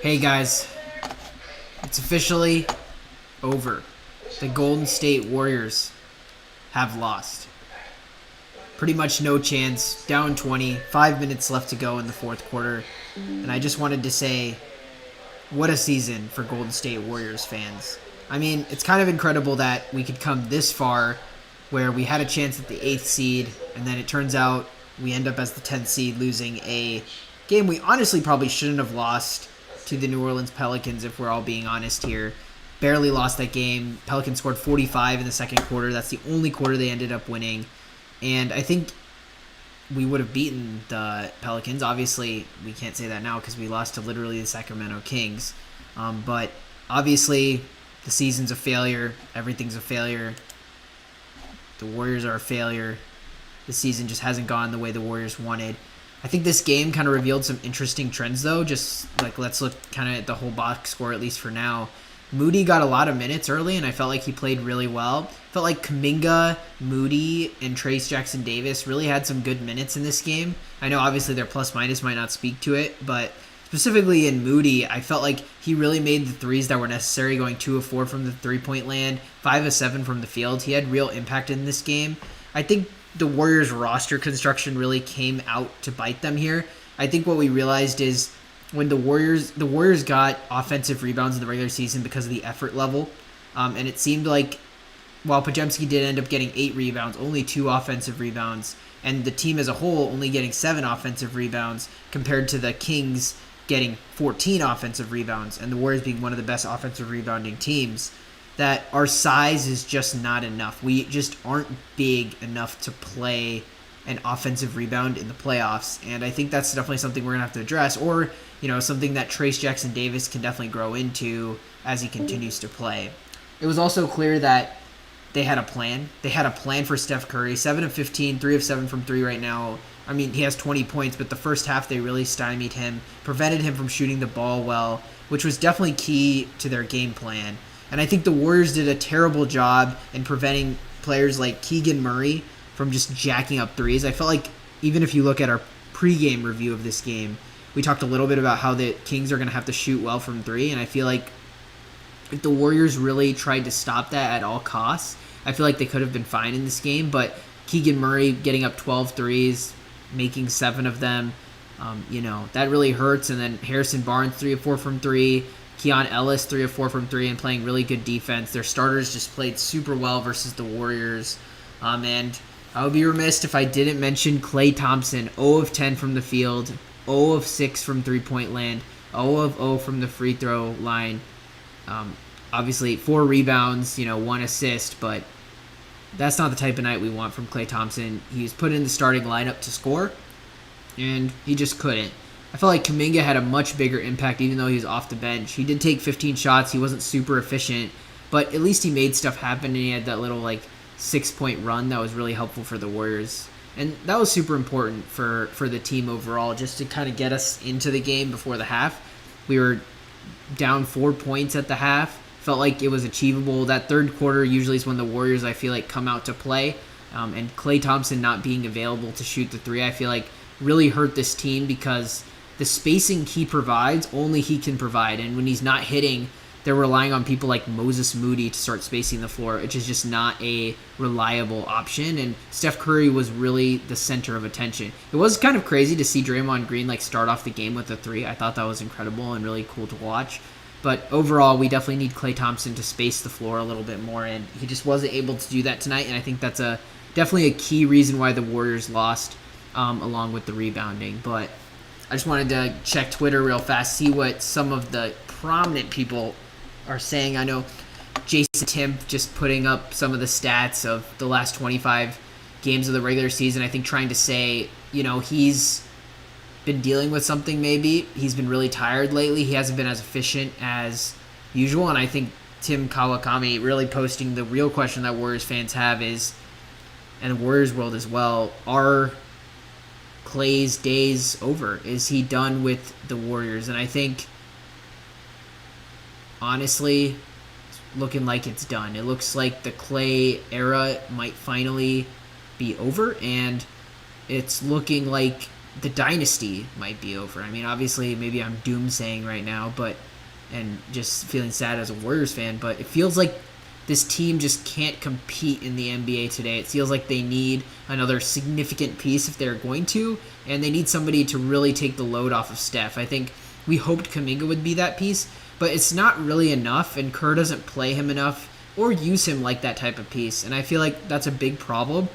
Hey guys, it's officially over. The Golden State Warriors have lost. Pretty much no chance, down 20, 5 minutes left to go in the fourth quarter. And I just wanted to say, what a season for Golden State Warriors fans. I mean, it's kind of incredible that we could come this far where we had a chance at the 8th seed, and then it turns out we end up as the 10th seed losing a game we honestly probably shouldn't have lost to the New Orleans Pelicans, if we're all being honest here. Barely lost that game. Pelicans scored 45 in the second quarter. That's the only quarter they ended up winning. And I think we would have beaten the Pelicans. Obviously, we can't say that now because we lost to literally the Sacremento Kings. But obviously, the season's a failure. Everything's a failure. The Warriors are a failure. The season just hasn't gone the way the Warriors wanted. I think this game kind of revealed some interesting trends, though. Just like, let's look kind of at the whole box score, at least for now. Moody got a lot of minutes early, and I felt like he played really well. Felt like Kuminga, Moody, and Trace Jackson-Davis really had some good minutes in this game. I know obviously their plus-minus might not speak to it, but specifically in Moody, I felt like he really made the threes that were necessary, going 2 of 4 from the three-point land, 5 of 7 from the field. He had real impact in this game. I think the Warriors roster construction really came out to bite them here. I think what we realized is when the Warriors got offensive rebounds in the regular season because of the effort level, and it seemed like while Podziemski did end up getting 8 rebounds, only 2 offensive rebounds, and the team as a whole only getting 7 offensive rebounds compared to the Kings getting 14 offensive rebounds, and the Warriors being one of the best offensive rebounding teams, that our size is just not enough. We just aren't big enough to play an offensive rebound in the playoffs, and I think that's definitely something we're going to have to address, or something that Trace Jackson-Davis can definitely grow into as he continues to play. It was also clear that they had a plan. They had a plan for Steph Curry. 7 of 15, 3 of 7 from 3 right now. I mean, he has 20 points, but the first half they really stymied him, prevented him from shooting the ball well, which was definitely key to their game plan. And I think the Warriors did a terrible job in preventing players like Keegan Murray from just jacking up threes. I felt like even if you look at our pregame review of this game, we talked a little bit about how the Kings are going to have to shoot well from 3, and I feel like if the Warriors really tried to stop that at all costs, I feel like they could have been fine in this game. But Keegan Murray getting up 12 threes, making 7 of them, that really hurts. And then Harrison Barnes, 3 of 4 from 3. Keon Ellis, 3 of 4 from 3, and playing really good defense. Their starters just played super well versus the Warriors. And I would be remiss if I didn't mention Klay Thompson, 0 of 10 from the field, 0 of 6 from three-point land, 0 of 0 from the free throw line. Obviously, 4 rebounds, 1 assist, but that's not the type of night we want from Klay Thompson. He was put in the starting lineup to score, and he just couldn't. I felt like Kuminga had a much bigger impact even though he was off the bench. He did take 15 shots. He wasn't super efficient, but at least he made stuff happen, and he had that little 6-point run that was really helpful for the Warriors. And that was super important for the team overall, just to kind of get us into the game before the half. We were down 4 points at the half. Felt like it was achievable. That third quarter usually is when the Warriors, I feel like, come out to play. And Klay Thompson not being available to shoot the 3, I feel like, really hurt this team because the spacing he provides, only he can provide. And when he's not hitting, they're relying on people like Moses Moody to start spacing the floor, which is just not a reliable option. And Steph Curry was really the center of attention. It was kind of crazy to see Draymond Green start off the game with a 3. I thought that was incredible and really cool to watch. But overall, we definitely need Klay Thompson to space the floor a little bit more, and he just wasn't able to do that tonight. And I think that's definitely a key reason why the Warriors lost, along with the rebounding. But I just wanted to check Twitter real fast, see what some of the prominent people are saying. I know Jason Timp just putting up some of the stats of the last 25 games of the regular season. I think trying to say, he's been dealing with something maybe. He's been really tired lately. He hasn't been as efficient as usual. And I think Tim Kawakami really posting the real question that Warriors fans have is, and the Warriors world as well, are Klay's days over? Is he done with the Warriors? And I think, honestly, it's looking like it's done. It looks like the Klay era might finally be over, and it's looking like the dynasty might be over. I mean, obviously, maybe I'm doomsaying right now, and just feeling sad as a Warriors fan, but it feels like this team just can't compete in the NBA today. It feels like they need another significant piece if they're going to, and they need somebody to really take the load off of Steph. I think we hoped Kuminga would be that piece, but it's not really enough, and Kerr doesn't play him enough or use him like that type of piece, and I feel like that's a big problem.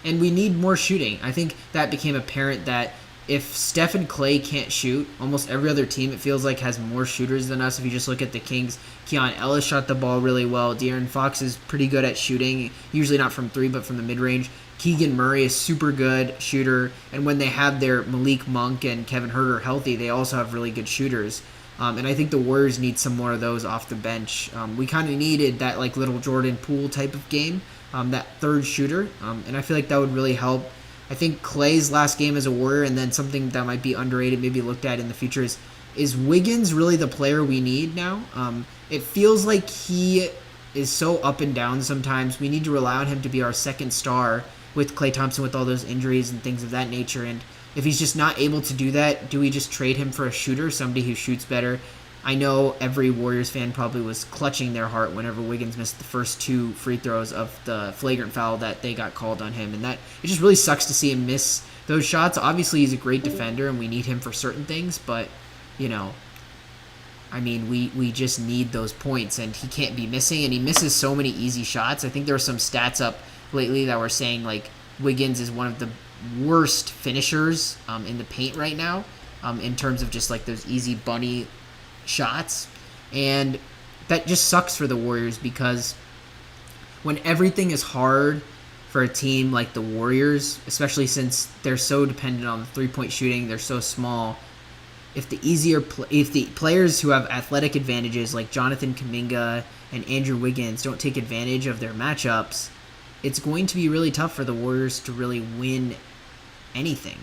And we need more shooting. I think that became apparent that if Steph and Clay can't shoot, almost every other team, it feels like, has more shooters than us. If you just look at the Kings, Keon Ellis shot the ball really well. De'Aaron Fox is pretty good at shooting, usually not from three, but from the mid-range. Keegan Murray is super good shooter. And when they have their Malik Monk and Kevin Huerter healthy, they also have really good shooters. And I think the Warriors need some more of those off the bench. We kind of needed that like little Jordan Poole type of game, that third shooter. And I feel like that would really help. I think Clay's last game as a Warrior, and then something that might be underrated, maybe looked at in the future, is Wiggins really the player we need now? It feels like he is so up and down sometimes. We need to rely on him to be our second star with Klay Thompson with all those injuries and things of that nature. And if he's just not able to do that, do we just trade him for a shooter, somebody who shoots better? I know every Warriors fan probably was clutching their heart whenever Wiggins missed the first two free throws of the flagrant foul that they got called on him. And that it just really sucks to see him miss those shots. Obviously, he's a great defender, and we need him for certain things. But, I mean, we just need those points, and he can't be missing. And he misses so many easy shots. I think there were some stats up lately that were saying, like, Wiggins is one of the worst finishers in the paint right now in terms of just, like, those easy bunny shots, and that just sucks for the Warriors because when everything is hard for a team like the Warriors, especially since they're so dependent on the three-point shooting, they're so small. If the players who have athletic advantages like Jonathan Kuminga and Andrew Wiggins don't take advantage of their matchups, it's going to be really tough for the Warriors to really win anything.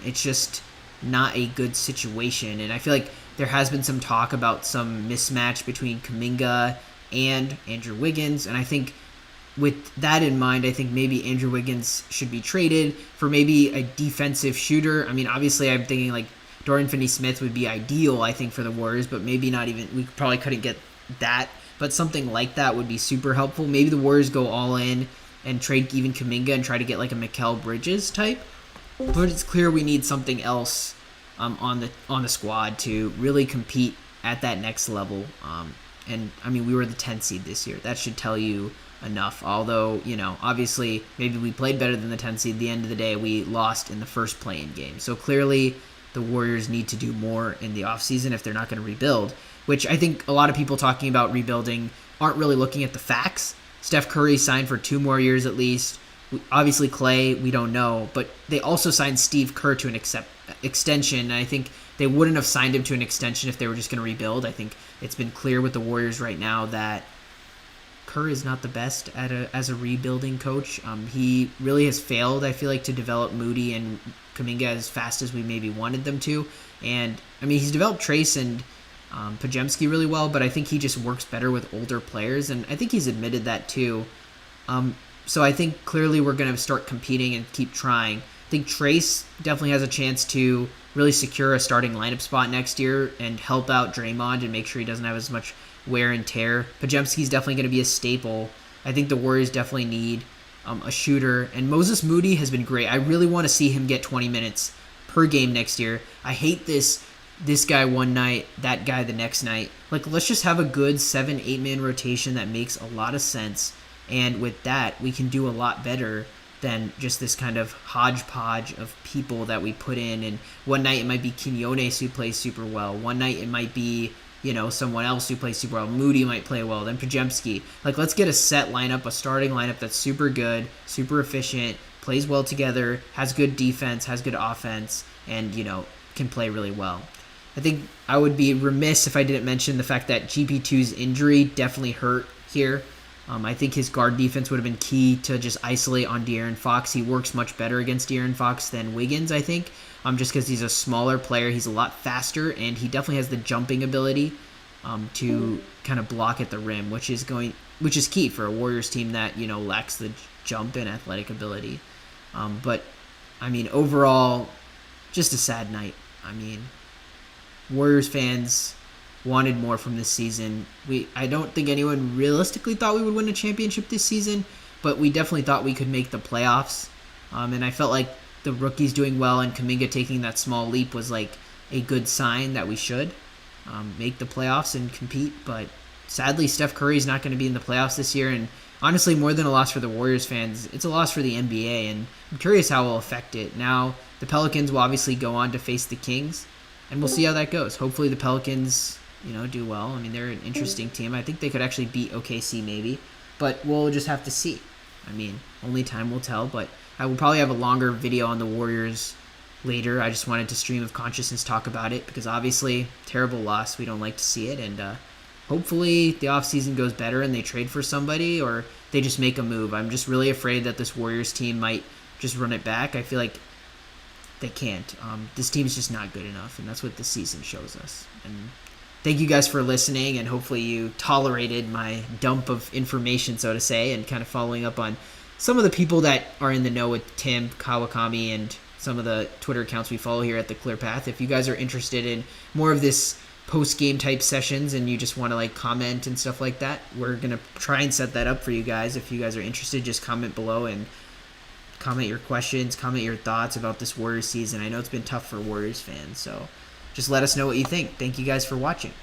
It's just not a good situation, and I feel like there has been some talk about some mismatch between Kuminga and Andrew Wiggins, and I think with that in mind, I think maybe Andrew Wiggins should be traded for maybe a defensive shooter. I mean, obviously I'm thinking like Dorian Finney-Smith would be ideal, I think, for the Warriors, but maybe not even, we probably couldn't get that, but something like that would be super helpful. Maybe the Warriors go all in and trade even Kuminga and try to get like a Mikal Bridges type, but it's clear we need something else on the squad to really compete at that next level. And I mean, we were the 10th seed this year. That should tell you enough. Although, obviously maybe we played better than the 10th seed. At the end of the day, we lost in the first play-in game. So clearly the Warriors need to do more in the offseason if they're not going to rebuild, which I think a lot of people talking about rebuilding aren't really looking at the facts. Steph Curry signed for 2 more years at least. Obviously, Clay, we don't know, but they also signed Steve Kerr to an extension, and I think they wouldn't have signed him to an extension if they were just going to rebuild. I think it's been clear with the Warriors right now that Kerr is not the best as a rebuilding coach. He really has failed, I feel like, to develop Moody and Kuminga as fast as we maybe wanted them to. And, I mean, he's developed Trace and Pajemski really well, but I think he just works better with older players, and I think he's admitted that too. So I think clearly we're going to start competing and keep trying. I think Trace definitely has a chance to really secure a starting lineup spot next year and help out Draymond and make sure he doesn't have as much wear and tear. Pajemski's definitely going to be a staple. I think the Warriors definitely need a shooter. And Moses Moody has been great. I really want to see him get 20 minutes per game next year. I hate this guy one night, that guy the next night. Like, let's just have a good 7-8 man rotation that makes a lot of sense. And with that, we can do a lot better than just this kind of hodgepodge of people that we put in. And one night it might be Quinones who plays super well. One night it might be, someone else who plays super well. Moody might play well. Then Pajemski. Like, let's get a set lineup, a starting lineup that's super good, super efficient, plays well together, has good defense, has good offense, and, can play really well. I think I would be remiss if I didn't mention the fact that GP2's injury definitely hurt here. I think his guard defense would have been key to just isolate on De'Aaron Fox. He works much better against De'Aaron Fox than Wiggins, I think, just because he's a smaller player. He's a lot faster, and he definitely has the jumping ability to kind of block at the rim, which is key for a Warriors team that lacks the jump and athletic ability. But I mean, overall, just a sad night. I mean, Warriors fans wanted more from this season. I don't think anyone realistically thought we would win a championship this season, but we definitely thought we could make the playoffs. And I felt like the rookies doing well and Kuminga taking that small leap was like a good sign that we should make the playoffs and compete. But sadly, Steph Curry's not going to be in the playoffs this year, and honestly, more than a loss for the Warriors fans, it's a loss for the NBA, and I'm curious how it will affect it. Now, the Pelicans will obviously go on to face the Kings, and we'll see how that goes. Hopefully the Pelicans, do well. I mean, they're an interesting team. I think they could actually beat OKC maybe, but we'll just have to see. I mean, only time will tell, but I will probably have a longer video on the Warriors later. I just wanted to stream of consciousness talk about it because obviously, terrible loss. We don't like to see it, and hopefully the offseason goes better and they trade for somebody or they just make a move. I'm just really afraid that this Warriors team might just run it back. I feel like they can't. This team's just not good enough, and that's what the season shows us. And thank you guys for listening, and hopefully you tolerated my dump of information, so to say, and kind of following up on some of the people that are in the know with Tim, Kawakami, and some of the Twitter accounts we follow here at The Clear Path. If you guys are interested in more of this post-game type sessions and you just want to comment and stuff like that, we're going to try and set that up for you guys. If you guys are interested, just comment below and comment your questions, comment your thoughts about this Warriors season. I know it's been tough for Warriors fans, so just let us know what you think. Thank you guys for watching.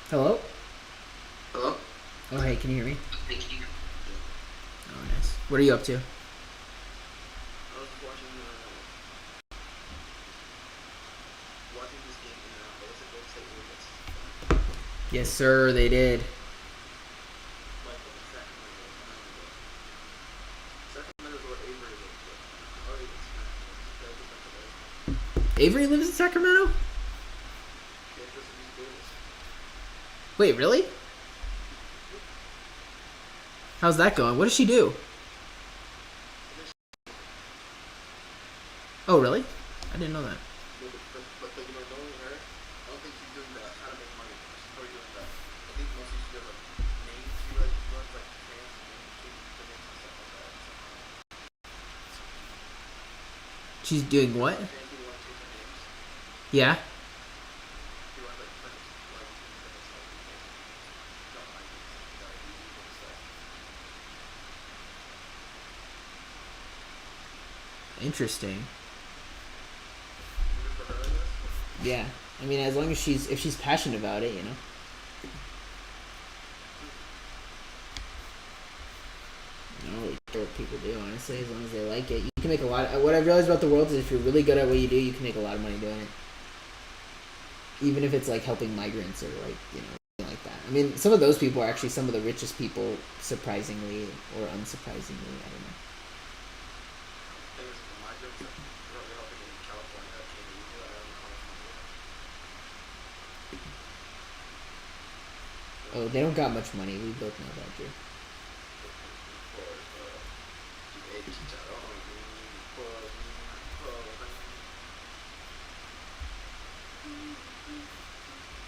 Hello? Hello? Oh, hey, can you hear me? Thank you. Oh, nice. What are you up to? I was watching this game in what's it, Golden State Warriors. Yes, sir, they did. Like Sacramento's where Avery lives, but already it's Avery lives in Sacramento? Yeah, just these Davis. Wait, really? How's that going? What does she do? Oh, really? I didn't know that. But knowing her, I don't think she's doing that how to make money. She's probably doing that. I think mostly she does names. She runs like trans and changes clinics and stuff like that. She's doing what? Trans people want to change their names. Yeah? She runs like clinics, like clinics like job migrants and diabetes and stuff. Interesting. You just for her, I guess. Yeah. I mean, as long as if she's passionate about it, I don't really care what people do, honestly, as long as they like it. You can make a lot what I've realized about the world is if you're really good at what you do, you can make a lot of money doing it. Even if it's like helping migrants or like, like that. I mean, some of those people are actually some of the richest people, surprisingly or unsurprisingly. I don't know. Things for migrants that are helping in California that came in. I don't know how much money they have. Oh, they don't got much money. We both know that, Drew.